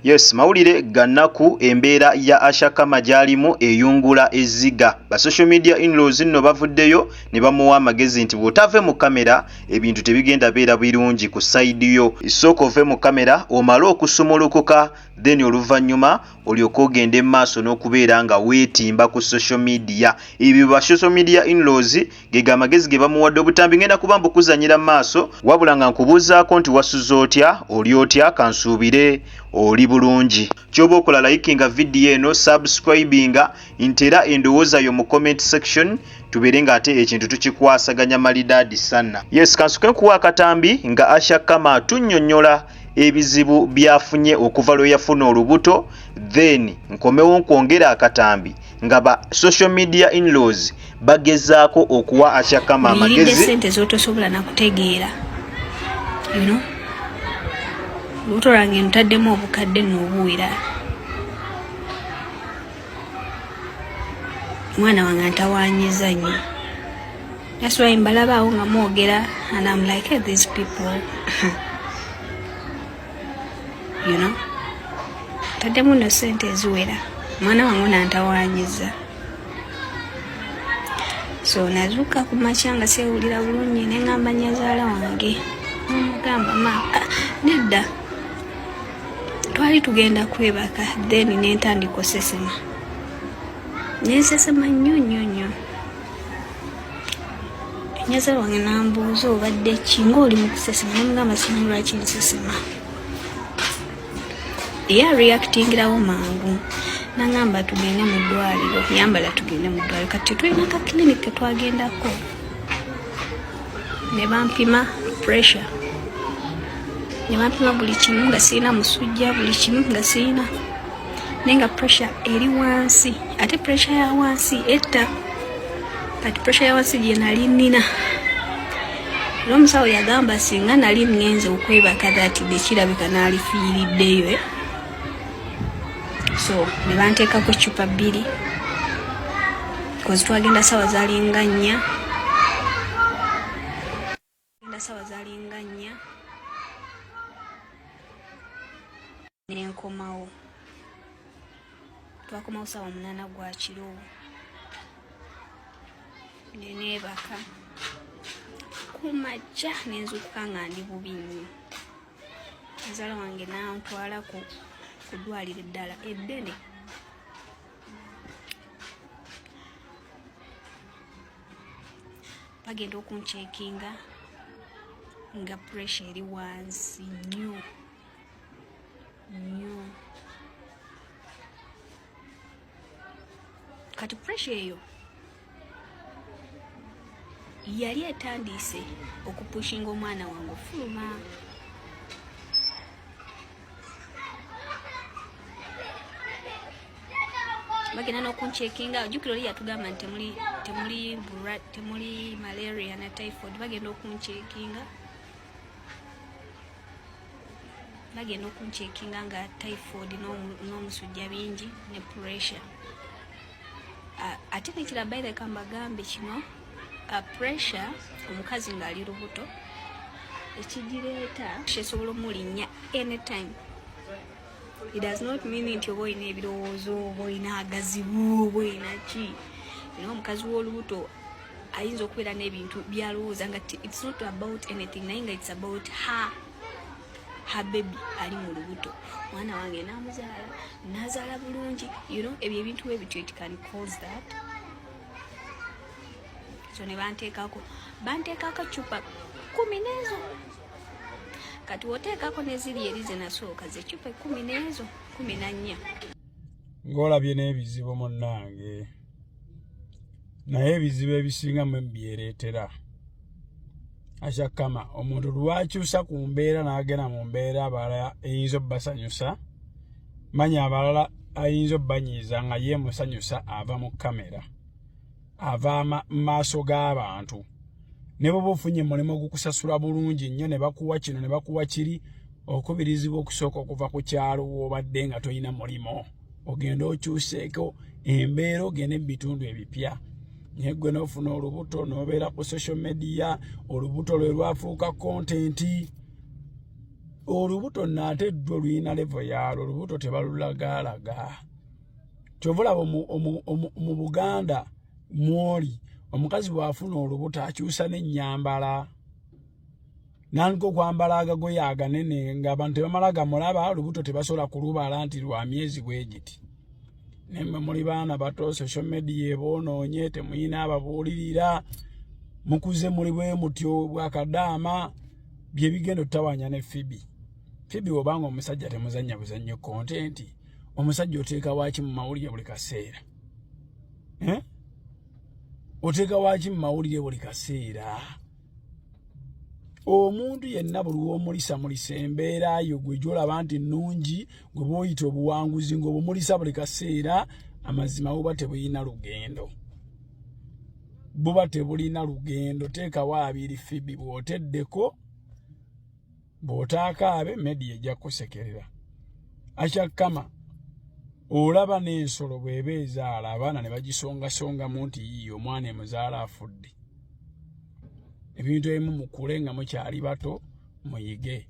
Yes, mawulire gannaku embeera ya Usher Karma gyalimu eyungula ezziga. Ba social media in-laws nno bavuddeyo ne bamuwa amagezi nti bw'otave mu kamera ebintu tebigenda beera birungi ku side yo. Isooka ove mu kamera omale okusumulukuka then oluvannyuma olyoke ogende maaso n'okubeera nga weetimba ku social media. Ebyo ba social media in-laws ge amagezi ge bamuwadde obutambi ngenda kuba mbukuzanyira maaso wabula nga nkubuuzaako nti wasuza otya oli otya kansuubire oli bulungi. Kyoba okola likinga video eno, subscribinga, ntera endowooza yo mu comment section tubeere nga ate ekintu tukikwasaganya malidaadi sana. Yes, kansuke nkuwa akatambi nga Usher Karma atunnyonnyola ebizibu byafunye okuva lwe yafuna olubuto, then nkomewo nkwongera akatambi nga ba social media in-laws bagezaako okuwa Usher Karma amagezi. Sente zotosobola nakutegeera. You know? Olubuto lwange ntaddemu obukadde n'obuwera. Mwana wange ntawaanyiza nnyo. That's why mbalabaawo nga mwogera and I'm like, hey, these people. You know? Ntaddemu no sente eziwera. Mwana wange nantawaanyiza. So nazuuka ku makya nga seewulira bulungi ne ngamba nnyazaala wange. Mugamba maaka nedda. Twali tugenda kwebaka then nentandika osesema. Nensesema nnyo. Nnyazaala wange nambuuza obadde ki ng'oli mu kusesema namugamba simanyi lwaki nsesema. Era reactingirawo mangu. Nangamba tugende mu ddwaliro, yambala tugende mu ddwaliro. Kati tulina ka clinic ke twagendako. Ne bampima pressure. Ne bampima buli kimu nga sirina musujja, buli kimu nga sirina. Nenga pressure eri wansi. Ate pressure ya wansi etta. Kati pressure ya wansi gye nali nnina. N'omusawo yagamba singa nali ngenze okwebaka that kirabika naalifiiriddeyo. So, ne banteekako chupa 2. Because twagenda sawa zalinga 4. Nenkomawo. Twakomawo sawa 8 gwa kiro. Neneebaka. Kumakya nenzuukuka nga ndi bubi nnyo. Muzaala wange n'antwala ku ddwaliro eddala eddene. Bagenda okuncekinga nga pressure eri wansi nnyo. Kati pressure eyo yali etandise okupushinga omwana wange ofuluma. Bagenda n'okuncekinga ojjukira oli yatugamba nti temuli malaria na typhoid. Bagenda okuncekinga nga typhoid n'omusujja bingi ne pressure. Ate nekira baile kambagambe kino pressure omukazi ng'ali lubuto ekigireeta esobola omulinnya anytime. It does not mean nti oba olina ebirowoozo, oba olina agazibu, oba olina ki. Omukazi w'olubuto ayinza okubeera n'ebintu byalowooza nga it's not about anything naye nga it's about her baby ali mu lubuto. Mwana wange n'azaala bulungi. Ebyo ebintu ebityo it can cause that. So ne banteekako chupa 10 n'ezo. Kati woteekako n'eziri eri ze nasooka ze chupa 10 n'ezo 14. Ng'olabye n'ebizibu munnange. Naye ebizibu ebisinga mu byereetera Usher Karma omuntu lwakyusa ku mbeera n'agenda mu mbeera abalala eyinza obbasanyusa. Manya abalala ayinza obbanyiiza nga ye musanyusa ava mu kamera. Ava maaso g'abantu. Ne bwoba ofunye mulimu gukusasula bulungi nnyo ne bakuwa kino ne bakuwa kiri okubirizibwa okusooka okuva ku kyalo w'obadde nga toyina mulimo. Ogenda okyuseeko embeera ogenda mu bitundu ebipya. Naye gwe n'ofuna olubuto n'obeera ku social media, olubuto lwe lwafuuka content. olubuto nate ddwe luyina levo yalo olubuto tebalulagalaga kyovulaba mu Buganda mwoli omukazi bw'afuna olubuto akyusa n'ennyambala nanko kwambala agagoye aganene ng'abantu tebamala gamulaba olubuto tebasobola kulubala nti lwa myezi bwegiti nemmwe muli baana bato social media eboonoonye temuyina ababuulirira mukuze muli bwe mutyo bwakadaama bye bigenda ottawanya ne Fibi obanga omusajja temuzannya buzannyo content omusajja oteeka waaki mu mawulire buli kaseera oteeka waaki mu mawulire buli kaseera omuntu yenna buli w'omulisa mulisa embeera yo gwe gy'olaba nti nnungi gwe bw'oyita obuwanguzi ng'obumulisa buli kaseera amazima buba tebulina lugendo teekawo abiri Fibi bw'oteddeko bw'otaakaabe media ejja kusekerera Usher Karma olaba n'ensolo bw'eba ezaala abaana ne bagisongasongamu nti yiyo omwana emuzaala afudde ebintu ebimu mukule nga mukyali bato muyige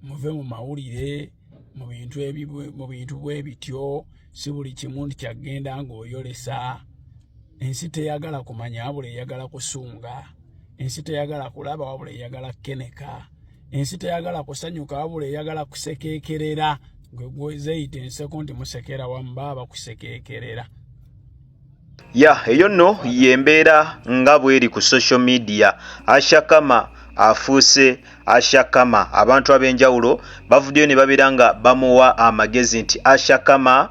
muve mu mawulire mu bintu bwe bityo si buli kimu nti kyagenda ng'oyolesa ensi teyagala kumanya wabula eyagala kusunga ensi teyagala kulaba wabula eyagala keneka ensi teyagala kusanyuka wabula eyagala kusekeekerera gwe zeyita enseko nti musekera wamu baba kusekeekerera eyo nno yembeera nga bweri ku social media. Usher Karma afuuse Usher Karma. Abantu ab'enjawulo bavuddeyo ne babeera nga bamuwa amagezi nti Usher Karma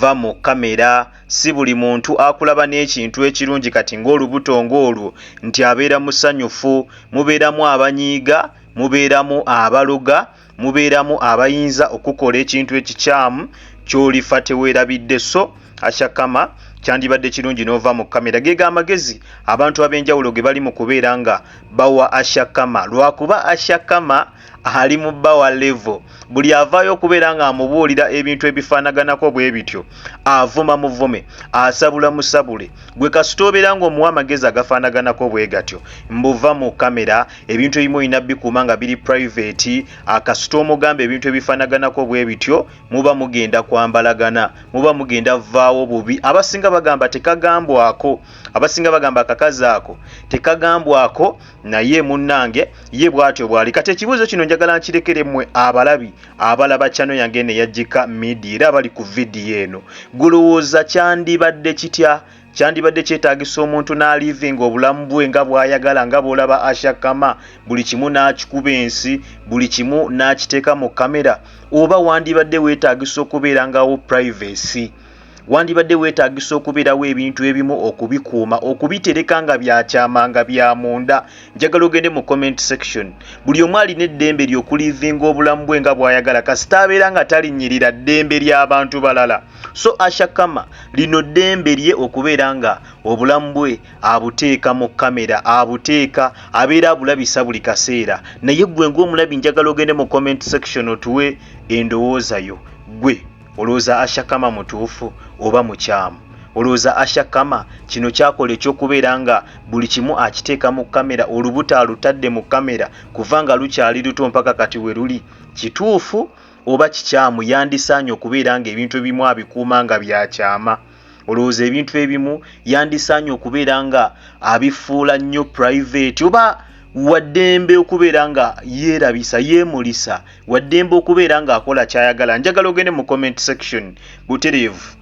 va mu kamera, si buli muntu akulaba n'ekintu ekirungi kati ng'olubuto ng'olwo nti abeera musanyufu. Mubeeramu abanyiiga, mubeeramu abaloga, mubeeramu abayinza okukola ekintu ekikyamu ky'olifa teweerabidde. So Usher Karma kyandibadde kirungi n'ova mu kamera. Geega amagezi abantu ab'enjawulo ge bali mu kubeera nga bawa Usher Karma, lwakuba Usher Karma ali mu bawa level. Buli avaayo okubeera nga amubuulira ebintu ebifaanaganako bwe bityo, avuma muvume, asabula musabule. Gwe kasita obeera ng'omuwa amagezi agafaanaganako bwe gatyo, mbuva mu kamera, ebintu ebimu olina bikuuma nga biri private. Akasita omugamba ebintu ebifaanaganako bwe bityo, muba mugenda kwambalagana, muba mugenda vaawo bubi. Abasinga bagamba tekagambwako, abasinga bagamba akakazi ako tekagambwako, naye munnange ye bw'atyo bw'ali. Kati ekibuuzo kino njagala nkirekere mmwe abalabi abalaba channel yange ne yagika media era bali ku video eno. Gulowooza kyandibadde kitya? Kyandibadde kyetaagisa omuntu n'alivinga obulamu bwe nga bw'ayagala, nga bw'olaba Usher Karma buli kimu n'akikuba ensi, buli kimu n'akiteeka mu kamera? Oba wandibadde weetaagisa okubeera ngawo privacy? Wandibadde weetaagisa okubeerawo ebintu ebimu okubikuuma, okubitereka nga byakyama nga bya munda? Njagala ogende mu comment section. Buli omu alina eddembe ly'okulivinga obulamu bwe nga bw'ayagala, kasita abeera nga talinnyirira ddembe ly'abantu balala. So Usher Karma lino ddembe lye okubeera nga obulamu bwe abuteeka mu kamera, abuteeka abeera abulabisa buli kaseera. Naye gwe ng'omulabi njagala ogende mu comment section otuwe endowooza yo. Gwe olowooza Usher Karma mutuufu oba mukyamu? Olowooza Usher Karma kino kyakola ekyokubeera nga buli kimu akiteeka mu kamera, olubuto alutadde mu kamera kuva nga lukyali luto mpaka kati we luli, kituufu oba kikyamu? Yandisaanye okubeera nga ebintu ebimu abikuuma nga byakyama? Olowooza ebintu ebimu yandisaanye okubeera nga abifuula nnyo private? Oba waddembe okubeera nga yeerabisa, yeemulisa, waddembe okubeera nga akola kyayagala? Njagala ogende mu comment section butereevu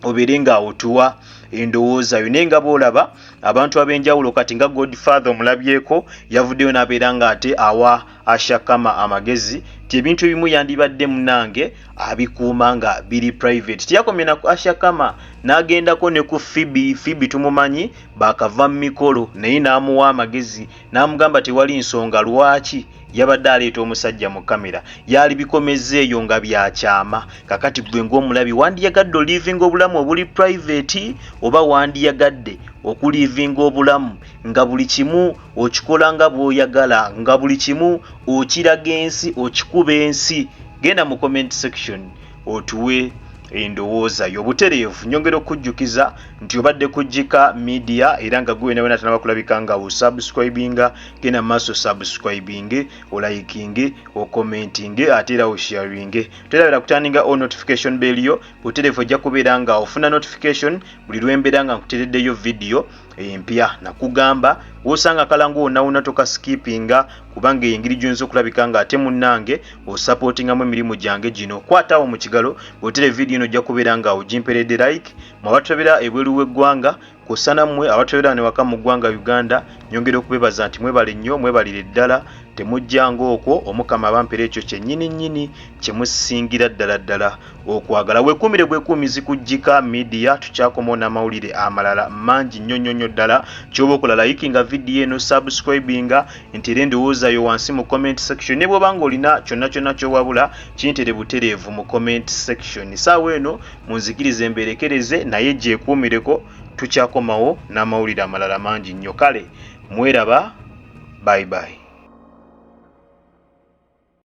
obeere nga otuwa endowooza yo. Naye nga bw'olaba abantu ab'enjawulo kati nga Godfather omulabyeko yavuddeyo n'abeera nga ate awa Usher Karma amagezi ti ebintu ebimu yandibadde munnange abikuuma nga biri private. Tiyakomye na Usher Karma n'agendako ne ku Fibi tumumanyi bakava mu mikolo, naye n'amuwa amagezi n'amugamba tewali nsonga lwaki yabadde aleeta omusajja mu kamera. Yali bikomezza eyo nga byakyama. Kakati gwe ng'omulabi wandiyagadde olivinga obulamu obuli private oba wandiyagadde okulivinga obulamu nga buli kimu okikola nga bw'oyagala, nga buli kimu okiraga ensi, okikuba ensi? Genda mu comment section otuwe endowooza yo. Obutereevu nyongera okujjukiza nti obadde kujjika media era nga gwe nawe natana bakulabika nga osubscribinga gena maaso subscribing oliking okomenting ate era osharing terabira kutaninga on notification bell yo. Butereevu ojja kubeera nga ofuna notification buli lwembeera nga nkutereddeyo video empya. Nakugamba wosanga kalangu onawuna toka skippinga kubanga engiri gyonzo okulabika nga ate munnange osupportingamu emirimu gyange gino. Kwataawo mu kigalo botere video ino ojja kubeera nga ogimperedde like mu abatobera ebweru w'eggwanga kusana mmwe abatobera ne waka mu ggwanga Uganda. Nyongera okubebaza nti mwebale nnyo mwebalire ddala temujjanga okwo omukama abampera ekyo kyennyini kyemusingira ddala okwagala. Weekuumire bwekuumizi kujjika media tukyakomawo n'amawulire amalala mangi nnyo ddala. Ky'oba okola likinga video eno subscribinga ntere endowooza yo wansi mu comment section ne bw'obanga olina kyonna ky'owabula kintere butereevu mu comment section. Saawa eno munzikirize mberekereze naye gyekuumireko tukyakomawo n'amawulire amalala mangi nnyo. Kale mweraba, bye.